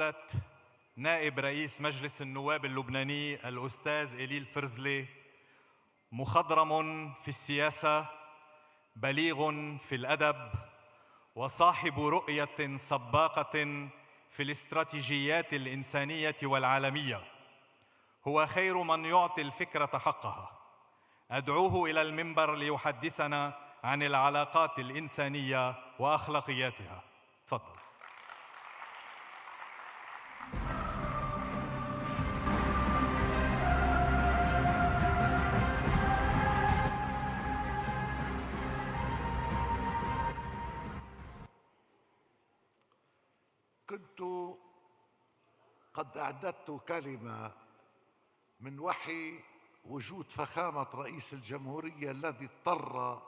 قالت نائب رئيس مجلس النواب اللبناني الأستاذ إليل فرزلي: مخضرم في السياسة، بليغ في الأدب، وصاحب رؤية سباقة في الاستراتيجيات الإنسانية والعالمية، هو خير من يعطي الفكرة حقها. أدعوه إلى المنبر ليحدثنا عن العلاقات الإنسانية وأخلاقياتها. تفضل. كنت قد أعددت كلمة من وحي وجود فخامة رئيس الجمهورية الذي اضطر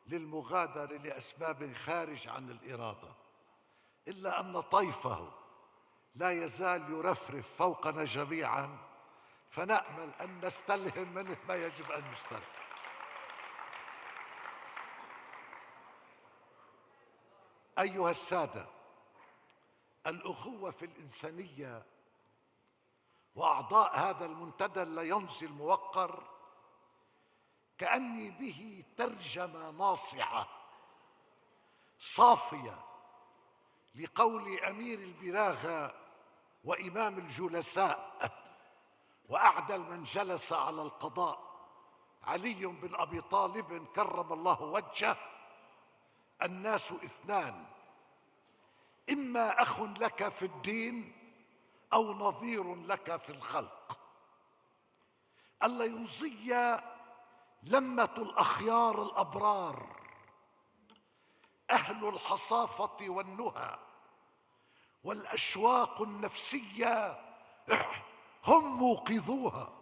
للمغادرة لأسباب خارج عن الإرادة، إلا أن طيفه لا يزال يرفرف فوقنا جميعا، فنأمل أن نستلهم منه ما يجب أن يستلهم. أيها السادة، الأخوة في الإنسانية وأعضاء هذا المنتدى الليونسي الموقر كأني به ترجمة ناصعة صافية لقول أمير البلاغة وإمام الجلساء وأعدل من جلس على القضاء علي بن أبي طالب كرم الله وجهه: الناس اثنان، إما أخ لك في الدين أو نظير لك في الخلق. الليونسية لمة الأخيار الأبرار، أهل الحصافة والنهى والأشواق النفسية هم موقظوها،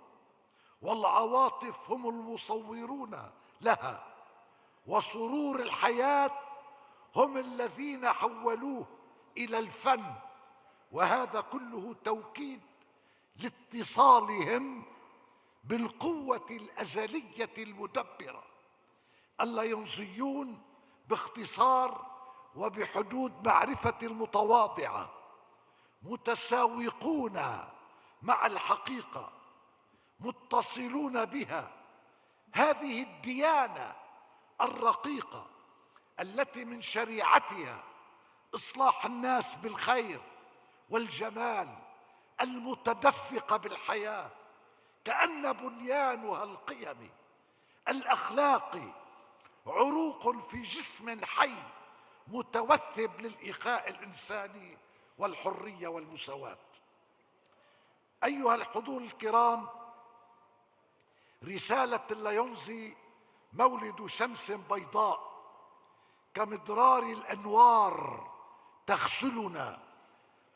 والعواطف هم المصورون لها، وسرور الحياة هم الذين حولوه إلى الفن، وهذا كله توكيد لاتصالهم بالقوة الأزلية المدبرة. الليونسيون باختصار وبحدود معرفة المتواضعة متساوقون مع الحقيقة، متصلون بها. هذه الديانة الرقيقة التي من شريعتها إصلاح الناس بالخير والجمال، المتدفقة بالحياة، كأن بنيانها القيمي الأخلاقي عروق في جسم حي متوثب للإخاء الإنساني والحرية والمساواة. أيها الحضور الكرام، رسالة الليونسي مولد شمس بيضاء كمدرار الأنوار تغسلنا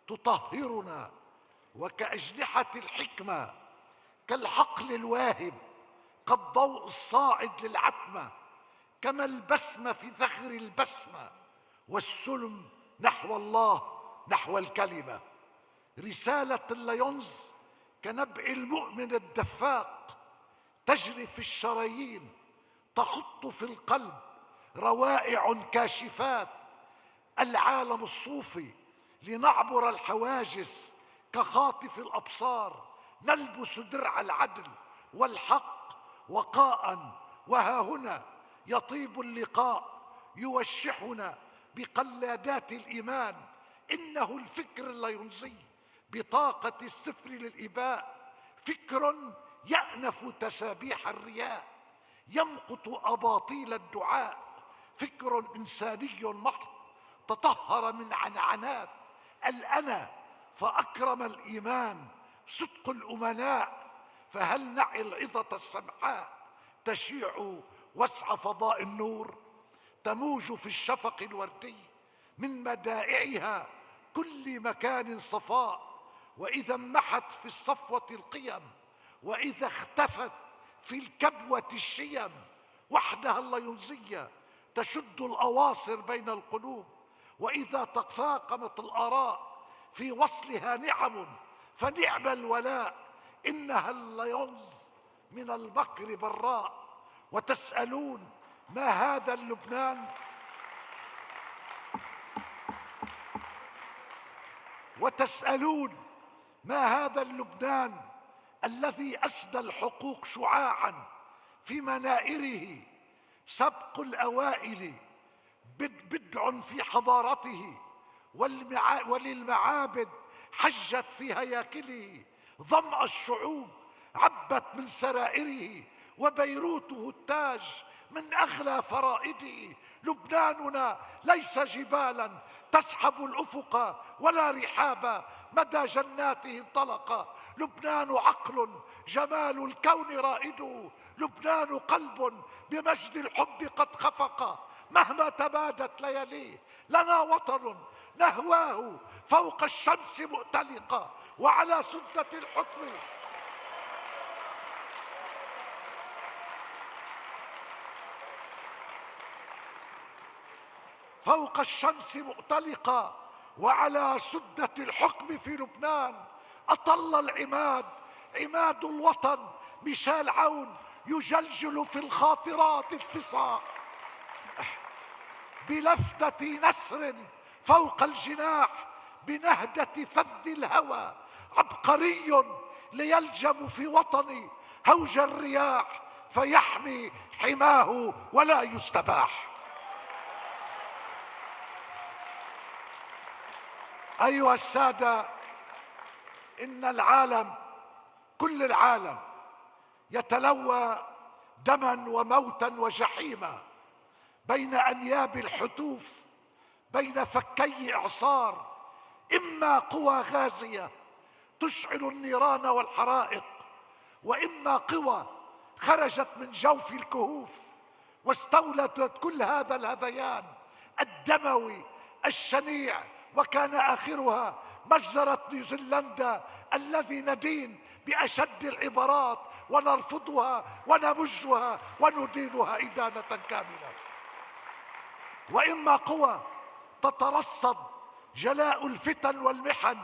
تطهرنا، وكأجنحة الحكمة كالحقل الواهب كالضوء الصاعد للعتمة، كما البسمة في ثغر البسمة والسلم نحو الله نحو الكلمة. رسالة الليونز كنبع المؤمن الدفاق تجري في الشرايين، تخط في القلب روائع كاشفات. العالم الصوفي لنعبر الحواجز كخاطف الأبصار، نلبس درع العدل والحق وقاء، وها هنا يطيب اللقاء يوشحنا بقلادات الإيمان. إنه الفكر الليونسي بطاقة السفر للإباء، فكر يأنف تسابيح الرياء، يمقت أباطيل الدعاء، فكر إنساني محض تطهر من عنعنات الأنا، فأكرم الإيمان صدق الأمناء. فهل نعي العظة السمحاء تشيع وسع فضاء النور، تموج في الشفق الوردي من مدائعها كل مكان صفاء، وإذا امحت في الصفوة القيم، وإذا اختفت في الكبوة الشيم، وحدها الليونسية تشد الأواصر بين القلوب، وإذا تفاقمت الآراء في وصلها نعم فنعم الولاء. إنها الليونز من المكر براء. وتسألون ما هذا اللبنان؟ وتسألون ما هذا اللبنان الذي أسدى الحقوق شعاعا في منائره، سبق الأوائل بدع في حضارته، وللمعابد حجت في هياكله، ظمأ الشعوب عبت من سرائره، وبيروته التاج من أغلى فرائده. لبناننا ليس جبالا تسحب الأفق ولا رحابا مدى جناته انطلقا. لبنان عقل جمال الكون رائده، لبنان قلب بمجد الحب قد خفق. مهما تبادت لياليه لنا وطن نهواه فوق الشمس مؤتلقا. وعلى سدة الحكم فوق الشمس مؤتلقا، وعلى سدة الحكم في لبنان أطل العماد، عماد الوطن ميشيل عون يجلجل في الخاطرات الفصا بلفتة نسر فوق الجناح، بنهدة فذ الهوى. عبقري ليلجم في وطني هوج الرياح، فيحمي حماه ولا يستباح. أيها السادة، إن العالم، كل العالم، يتلوى دما وموتا وجحيما بين أنياب الحتوف، بين فكي إعصار، إما قوى غازية تشعل النيران والحرائق، وإما قوى خرجت من جوف الكهوف واستولت كل هذا الهذيان الدموي الشنيع. وكان آخرها مجزرة نيوزيلندا الذي ندين بأشد العبارات ونرفضها ونمجها وندينها إدانة كاملة. وإما قوى تترصد جلاء الفتن والمحن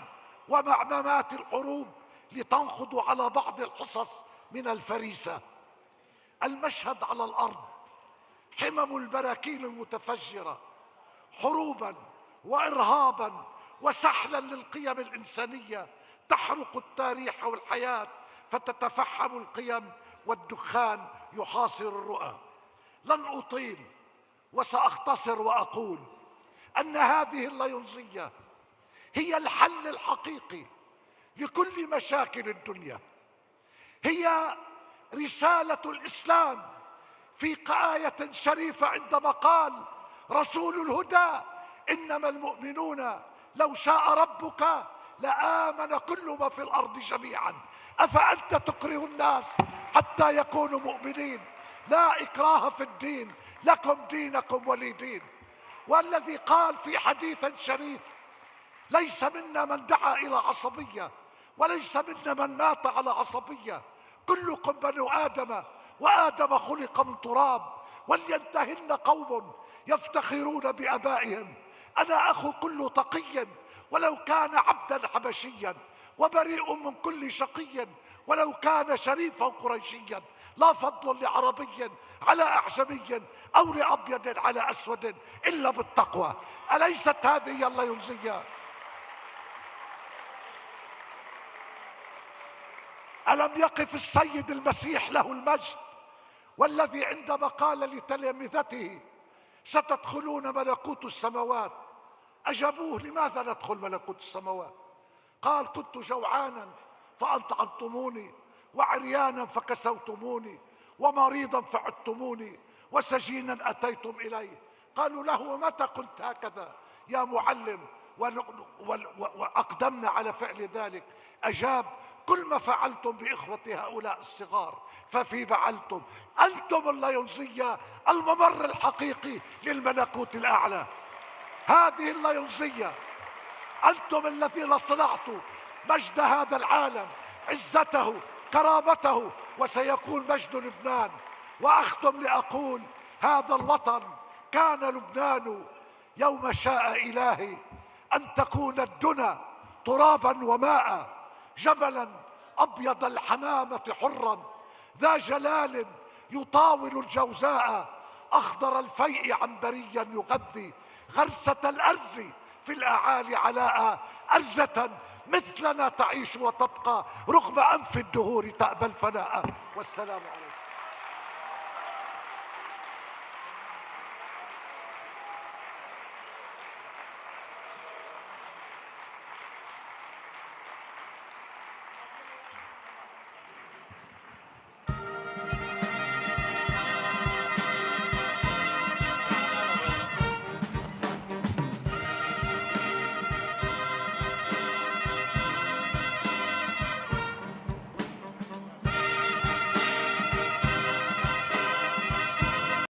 ومعممات الحروب لتنخض على بعض الحصص من الفريسة. المشهد على الأرض حمم البراكين المتفجرة، حروبا وإرهابا وسحلا للقيم الإنسانية، تحرق التاريخ والحياة فتتفحم القيم، والدخان يحاصر الرؤى. لن أطيل وسأختصر وأقول أن هذه الليونزية هي الحل الحقيقي لكل مشاكل الدنيا، هي رسالة الإسلام في آية شريفة عندما قال رسول الهدى: إنما المؤمنون لو شاء ربك لآمن كل ما في الأرض جميعا، أفأنت تكره الناس حتى يكونوا مؤمنين؟ لا إكراه في الدين، لكم دينكم ولي دين. والذي قال في حديث شريف: ليس منا من دعا إلى عصبية، وليس منا من مات على عصبية، كلكم بنو آدم وآدم خلق من تراب، ولينتهن قوم يفتخرون بآبائهم. أنا أخو كل تقي ولو كان عبدا حبشيا، وبريء من كل شقي ولو كان شريفا قريشيا. لا فضل لعربي على أعجمي أو لأبيض على أسود إلا بالتقوى. أليست هذه الليونزية؟ ألم يقف السيد المسيح له المجد والذي عندما قال لتلامذته ستدخلون ملكوت السماوات، أجابوه: لماذا ندخل ملكوت السماوات؟ قال: كنت جوعانا فأطعمتموني، وعريانا فكسوتموني، ومريضا فعدتموني، وسجينا أتيتم إليه. قالوا له: متى قلت هكذا يا معلم؟ وأقدمنا على فعل ذلك. أجاب: كل ما فعلتم بإخوة هؤلاء الصغار ففي فعلتم. أنتم الليونزية، الممر الحقيقي للملكوت الأعلى. هذه الليونزية، أنتم الذين صنعتوا مجد هذا العالم، عزته، كرامته، وسيكون مجد لبنان. وأختم لأقول: هذا الوطن كان لبنان يوم شاء إلهي أن تكون الدنى ترابا وماء، جبلا أبيض الحمامة حرا، ذا جلال يطاول الجوزاء، أخضر الفيء عنبريا يغذي، غرسة الأرز في الأعالي علاء، أرزة مثلنا تعيش وتبقى رغم أنف الدهور تأبى الفناء. والسلام عليكم.